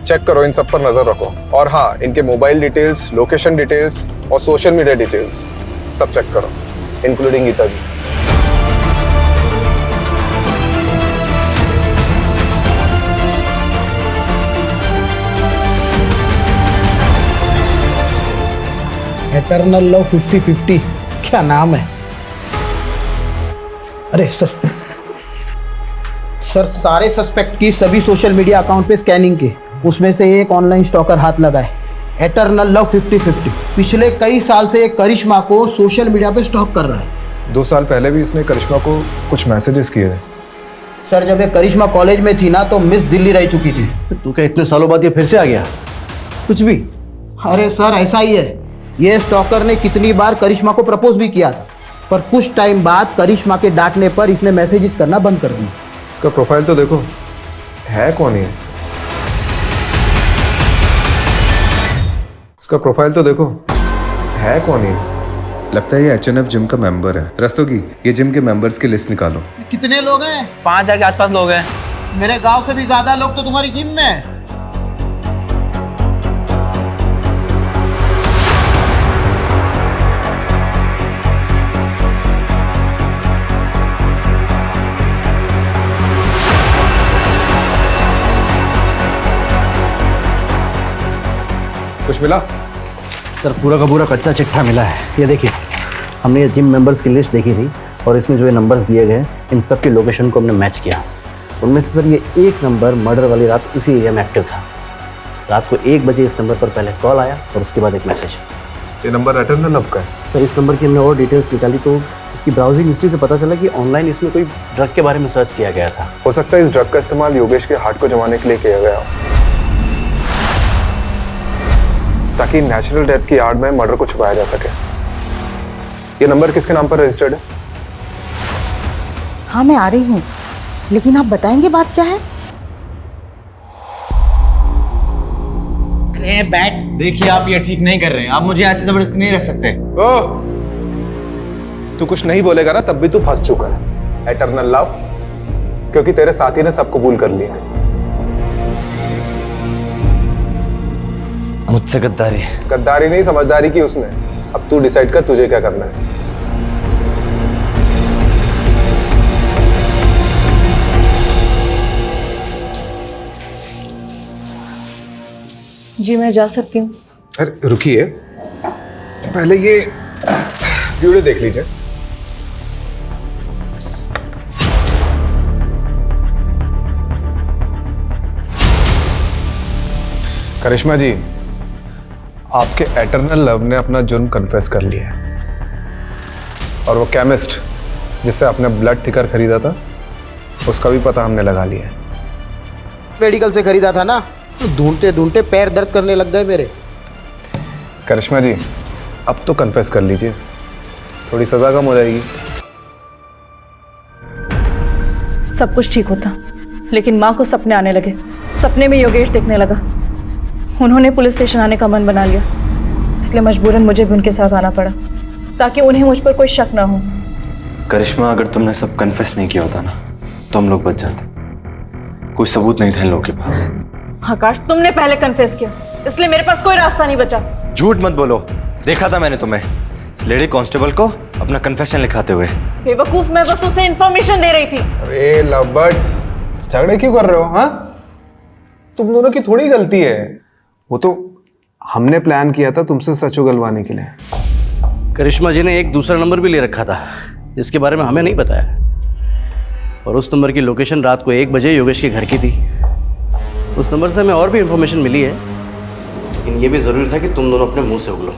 चेक करो, इन सब पर नजर रखो। और हाँ, इनके मोबाइल डिटेल्स, लोकेशन डिटेल्स और सोशल मीडिया डिटेल्स सब चेक करो, इंक्लूडिंग गीता जी। एटर्नल लव 50-50 क्या नाम है? अरे सर, सारे सस्पेक्ट की सभी सोशल मीडिया अकाउंट पे स्कैनिंग की, उसमें से एक ऑनलाइन स्टॉकर हाथ लगा है। एटर्नल लव 50-50 पिछले कई साल से एक करिश्मा को सोशल मीडिया पे स्टॉक कर रहा है। 2 साल पहले भी इसने करिश्मा को कुछ मैसेजेस किए थे। सर जब ये करिश्मा कॉलेज में थी ना तो मिस दिल्ली रह चुकी थी। तू क्या इतने सालों बाद ये फिर से आ गया? कुछ भी? अरे सर ऐसा ही है, ये स्टॉकर ने कितनी बार करिश्मा को प्रपोज भी किया था, पर कुछ टाइम बाद करिश्मा के डांटने पर इसने मैसेजेस करना बंद कर दिया। इसका प्रोफाइल तो देखो, है कौन ये? इसका प्रोफाइल तो देखो, है कौन ये? लगता है ये H&F जिम का मेंबर है। रस्तोगी, ये जिम के मेंबर्स की लिस्ट निकालो। कितने लोग हैं? 5000 के आसपास लोग हैं। मेरे गांव से भी ज्यादा लोग तो तुम्हारी जिम में हैं। कुछ मिला? सर पूरा का पूरा कच्चा चिट्ठा मिला है। ये देखिए, हमने ये जिम मेंबर्स की लिस्ट देखी थी और इसमें जो ये नंबर्स दिए गए इन सब की लोकेशन को हमने मैच किया। उनमें से सर ये एक नंबर मर्डर वाली रात उसी एरिया में एक्टिव था। रात को 1 बजे इस नंबर पर पहले कॉल आया और उसके बाद एक मैसेज। ये नंबर एटर्नल लव का है? सर इस नंबर की हमने और डिटेल्स निकाली तो इसकी ब्राउजिंग हिस्ट्री से पता चला कि ऑनलाइन इसमें कोई ड्रग के बारे में सर्च किया गया था। हो सकता है इस ड्रग का इस्तेमाल योगेश के हार्ट को जमाने के लिए किया गया हो, ताकि नेचुरल डेथ की आड़ में मर्डर को छुपाया जा सके। ये नंबर किसके नाम पर रजिस्टर्ड है? हाँ मैं आ रही हूँ, लेकिन आप बताएंगे बात क्या है? अरे बैठ। देखिए आप ये ठीक नहीं कर रहे हैं, आप मुझे ऐसे जबरदस्ती नहीं रख सकते। ओह, तू कुछ नहीं बोलेगा ना तब भी तू फंस चुका है। एटर्नल लव, क्योंकि तेरे साथी ने सब कबूल कर लिया है। मुझसे गद्दारी? गद्दारी नहीं, समझदारी की उसने। अब तू डिसाइड कर तुझे क्या करना है। जी मैं जा सकती हूँ। अरे रुकिए, पहले ये वीडियो देख लीजिए। करिश्मा जी, आपके एटर्नल लव ने अपना जुर्म कन्फेस कर लिया है और वो केमिस्ट जिससे आपने ब्लड थिकर खरीदा था उसका भी पता हमने लगा लिया है। मेडिकल से खरीदा था ना, तो ढूंढते ढूंढते पैर दर्द करने लग गए मेरे। करिश्मा जी, अब तो कन्फेस कर लीजिए, थोड़ी सजा कम हो जाएगी। सब कुछ ठीक होता, लेकिन माँ को सपने आने लगे। सपने में योगेश देखने लगा। उन्होंने पुलिस स्टेशन आने का मन बना लिया, इसलिए मजबूरन मुझे भी उनके साथ आना पड़ा ताकि उन्हें मुझ पर कोई शक ना हो। करिश्मा, अगर तुमने सब कन्फेस नहीं किया होता ना तो हम लोग बच जाते। कोई सबूत नहीं था इन लोगों के पास। आकाश, तुमने पहले कन्फेस किया, इसलिए मेरे पास कोई रास्ता नहीं बचा। झूठ मत बोलो, देखा था मैंने तुम्हें इस लेडी कांस्टेबल को अपना कन्फेशन लिखाते हुए। बेवकूफ, मैं बस उसे इन्फॉर्मेशन दे रही थी। अरे लवबर्ड्स, झगड़े क्यों कर रहे हो? हाँ, तुम दोनों की थोड़ी गलती है, वो तो हमने प्लान किया था तुमसे सच उगलवाने के लिए। करिश्मा जी ने एक दूसरा नंबर भी ले रखा था जिसके बारे में हमें नहीं बताया, और उस नंबर की लोकेशन रात को 1 बजे योगेश के घर की थी। उस नंबर से हमें और भी इंफॉर्मेशन मिली है, लेकिन ये भी जरूरी था कि तुम दोनों अपने मुंह से उगलो।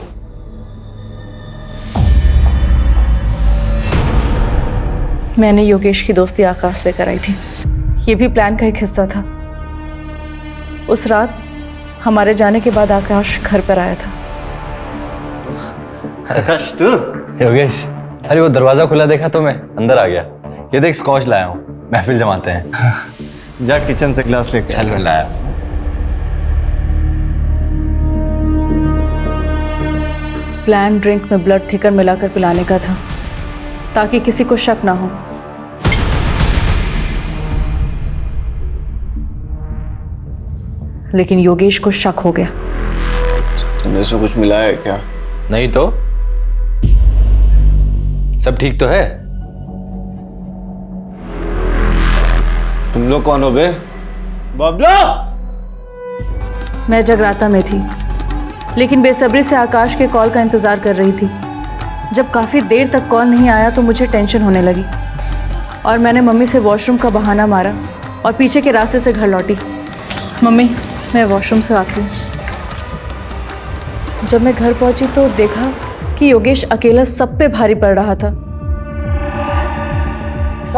मैंने योगेश की दोस्ती आकाश से कराई थी, ये भी प्लान का एक हिस्सा था। उस रात हमारे जाने के बाद आकाश घर पर आया था। आकाश तू? योगेश, अरे वो दरवाजा खुला देखा तो मैं अंदर आ गया। ये देख स्कॉच लाया हूँ, महफिल जमाते हैं। जा किचन से ग्लास लेके चल। मैं लाया। प्लान ड्रिंक में ब्लड थिकर मिलाकर पिलाने का था ताकि किसी को शक ना हो। लेकिन योगेश को शक हो गया। तुमने इसमें कुछ मिलाया है क्या? नहीं तो सब ठीक तो है। तुम लोग कौन हो बे? बबला! मैं जगराता में थी, लेकिन बेसब्री से आकाश के कॉल का इंतजार कर रही थी। जब काफी देर तक कॉल नहीं आया तो मुझे टेंशन होने लगी और मैंने मम्मी से वॉशरूम का बहाना मारा और पीछे के रास्ते से घर लौटी। मम्मी, मैं वॉशरूम से आती हूँ। जब मैं घर पहुंची तो देखा कि योगेश अकेला सब पे भारी पड़ रहा था।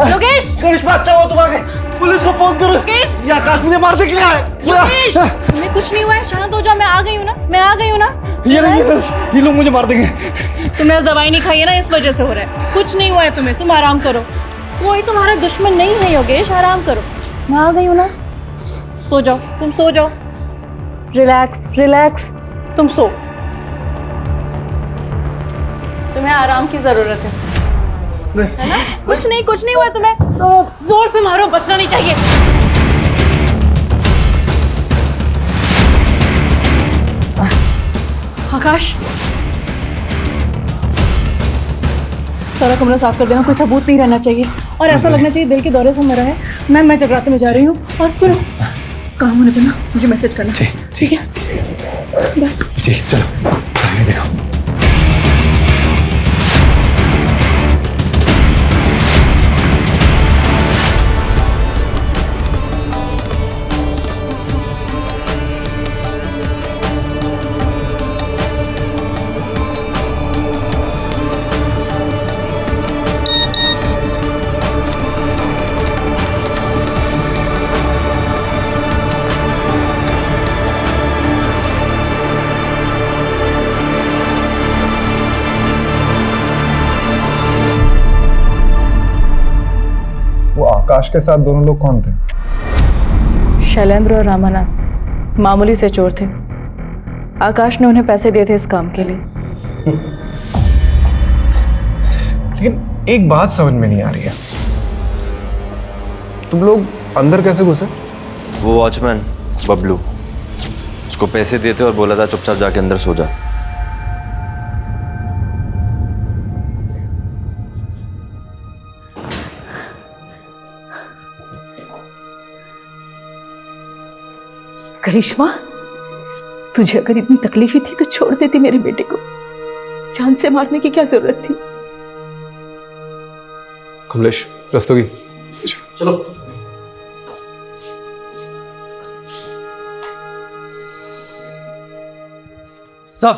योगेश! करिश्मा, अच्छा हो तुम आ गए। पुलिस को फोन करो। ये आकाश मुझे मारने के लिए आए। योगेश! तुम्हें कुछ नहीं हुआ है, शांत हो जाओ। मैं आ गई हूँ ना, मैं आ गई हूँ ना। ये लोग मुझे मार देंगे। तुमने आज दवाई नहीं खाई है ना, इस वजह से हो रहा है। कुछ नहीं हुआ है तुम्हें, तुम आराम करो। कोई तुम्हारा दुश्मन नहीं है योगेश, आराम करो। मैं आ गई हूँ ना, सो जाओ, तुम सो जाओ। रिलैक्स रिलैक्स, तुम सो। तुम्हें आराम की जरूरत है ना? कुछ नहीं हुआ तुम्हें। जोर से मारो, बचना नहीं चाहिए। आकाश, सारा कमरा साफ कर देना, कोई सबूत नहीं रहना चाहिए और ऐसा लगना चाहिए दिल के दौरे से मरा है। मैं जगराते में जा रही हूँ और सुनो, काम होने पे ना मुझे मैसेज करना। ठीक है? बाय। ठीक, चलो आगे देखो। आकाश के साथ दोनों लोग कौन थे? शैलेंद्र और रामानाथ मामूली से चोर थे। आकाश ने उन्हें पैसे दिए थे इस काम के लिए। लेकिन एक बात समझ में नहीं आ रही है, तुम लोग अंदर कैसे घुसे? वो वॉचमैन बबलू, उसको पैसे दिए थे और बोला था चुपचाप जाके अंदर सो जा। करिश्मा, तुझे अगर इतनी तकलीफ ही थी तो छोड़ देती मेरे बेटे को, जान से मारने की क्या जरूरत थी। कमलेश, रस्तोगी, चलो। सर,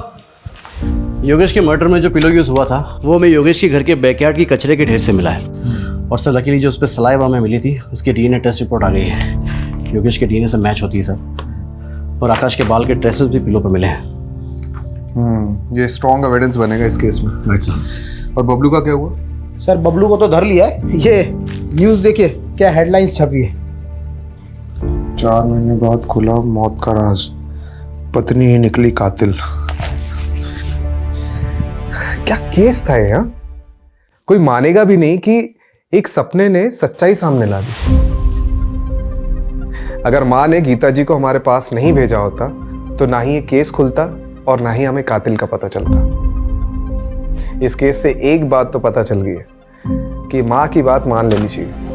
योगेश के मर्डर में जो पिलो यूज हुआ था वो हमें योगेश के घर के बैकयार्ड की कचरे के ढेर से मिला है। और सर लकीली जो उस पर सलाइवा में मिली थी उसकी डीएनए टेस्ट रिपोर्ट आ गई है। योगेश के डीएनए से मैच होती है सर। और आकाश के बाल के ट्रेसेस भी पिलो पर मिले हैं। ये स्ट्रॉन्ग एविडेंस बनेगा इस केस में। Right sir. और बबलू का क्या हुआ? सर बबलू को तो धर लिया है। ये न्यूज़ देखिए क्या हेडलाइंस छपी है। 4 महीने बाद खुला मौत का राज, पत्नी ही निकली कातिल। क्या केस था ये? कोई मानेगा भी नहीं कि एक सपने ने सच्चाई सामने ला दी। अगर माँ ने गीता जी को हमारे पास नहीं भेजा होता तो ना ही ये केस खुलता और ना ही हमें कातिल का पता चलता। इस केस से एक बात तो पता चल गई है कि माँ की बात मान लेनी चाहिए।